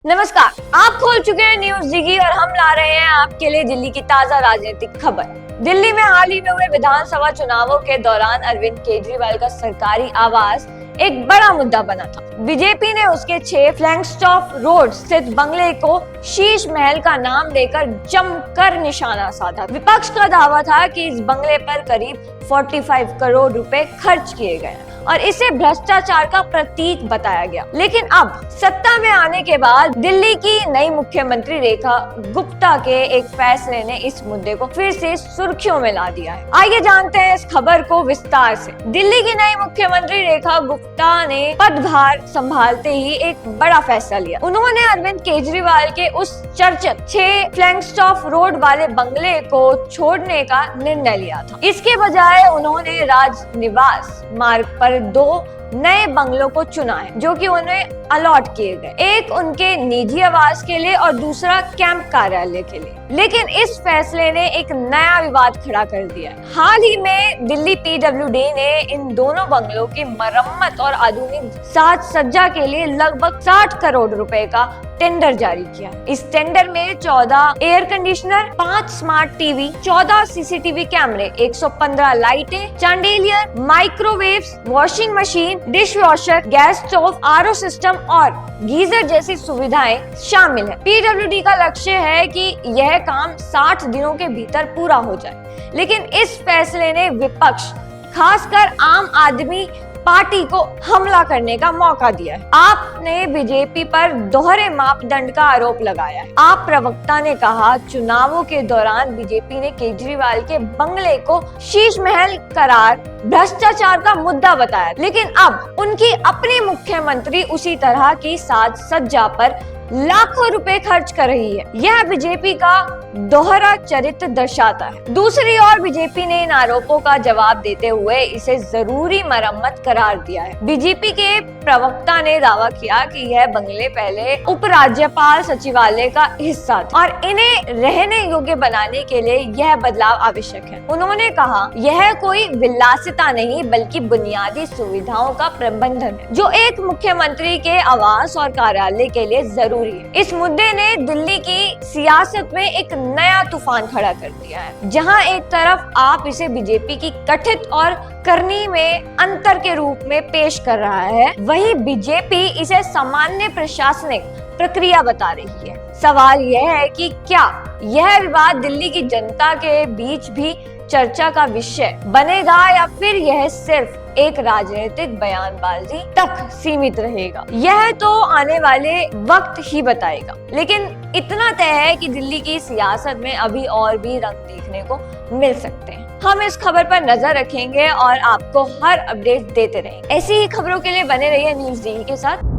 नमस्कार, आप खोल चुके हैं न्यूज डिगी और हम ला रहे हैं आपके लिए दिल्ली की ताजा राजनीतिक खबर। दिल्ली में हाल ही में हुए विधानसभा चुनावों के दौरान अरविंद केजरीवाल का सरकारी आवास एक बड़ा मुद्दा बना था। बीजेपी ने उसके 6 फ्लैगस्टॉप रोड स्थित बंगले को शीश महल का नाम देकर जमकर निशाना साधा। विपक्ष का दावा था कि इस बंगले पर करीब 45 करोड़ रुपए खर्च किए गए और इसे भ्रष्टाचार का प्रतीक बताया गया। लेकिन अब सत्ता में आने के बाद दिल्ली की नई मुख्यमंत्री रेखा गुप्ता के एक फैसले ने इस मुद्दे को फिर से सुर्खियों में ला दिया है। आइए जानते हैं इस खबर को विस्तार से। दिल्ली की नई मुख्यमंत्री रेखा गुप्ता ने पदभार संभालते ही एक बड़ा फैसला लिया। उन्होंने अरविंद केजरीवाल के उस चर्चित 6 फ्लैगस्टॉप रोड वाले बंगले को छोड़ने का निर्णय लिया था। इसके बजाय उन्होंने राज निवास मार्ग पर 2 नए बंगलों को चुना है, जो कि उन्हें अलॉट किए गए। एक उनके निजी आवास के लिए और दूसरा कैंप कार्यालय के लिए। लेकिन इस फैसले ने एक नया विवाद खड़ा कर दिया है। हाल ही में दिल्ली पीडब्ल्यूडी ने इन दोनों बंगलों की मरम्मत और आधुनिक साज सज्जा के लिए लगभग 60 करोड़ रुपए का टेंडर जारी किया। इस टेंडर में 14 air conditioner, 5 smart TV, 14 CCTV कैमरे, 115 लाइटें, chandelier, microwaves, washing machine, dish washer, gas stove, RO system और गीजर जैसी सुविधाएं शामिल है। पीडब्ल्यूडी का लक्ष्य है कि यह काम 60 दिनों के भीतर पूरा हो जाए। लेकिन इस फैसले ने विपक्ष, खासकर आम आदमी पार्टी को हमला करने का मौका दिया है। आपने बीजेपी पर दोहरे मापदंड का आरोप लगाया है। आप प्रवक्ता ने कहा, चुनावों के दौरान बीजेपी ने केजरीवाल के बंगले को शीश महल करार भ्रष्टाचार का मुद्दा बताया। लेकिन अब उनकी अपनी मुख्यमंत्री उसी तरह की साज सज्जा पर लाखों रुपए खर्च कर रही है। यह बीजेपी का दोहरा चरित्र दर्शाता है। दूसरी ओर बीजेपी ने इन आरोपों का जवाब देते हुए इसे जरूरी मरम्मत करार दिया है। बीजेपी के प्रवक्ता ने दावा किया कि यह बंगले पहले उपराज्यपाल सचिवालय का हिस्सा था और इन्हें रहने योग्य बनाने के लिए यह बदलाव आवश्यक है। उन्होंने कहा, यह कोई विलासिता नहीं बल्कि बुनियादी सुविधाओं का प्रबंधन है, जो एक मुख्यमंत्री के आवास और कार्यालय के लिए जरूरी है। इस मुद्दे ने दिल्ली की सियासत में एक नया तूफान खड़ा कर दिया है। जहां एक तरफ आप इसे बीजेपी की कथित और करनी में अंतर के रूप में पेश कर रहा है, वहीं बीजेपी इसे सामान्य प्रशासनिक प्रक्रिया बता रही है। सवाल यह है कि क्या यह विवाद दिल्ली की जनता के बीच भी चर्चा का विषय बनेगा या फिर यह सिर्फ एक राजनीतिक बयानबाजी तक सीमित रहेगा? यह तो आने वाले वक्त ही बताएगा। लेकिन इतना तय है कि दिल्ली की सियासत में अभी और भी रंग देखने को मिल सकते हैं। हम इस खबर पर नजर रखेंगे और आपको हर अपडेट देते रहेंगे। ऐसी ही खबरों के लिए बने रहिए न्यूज डिगी के साथ।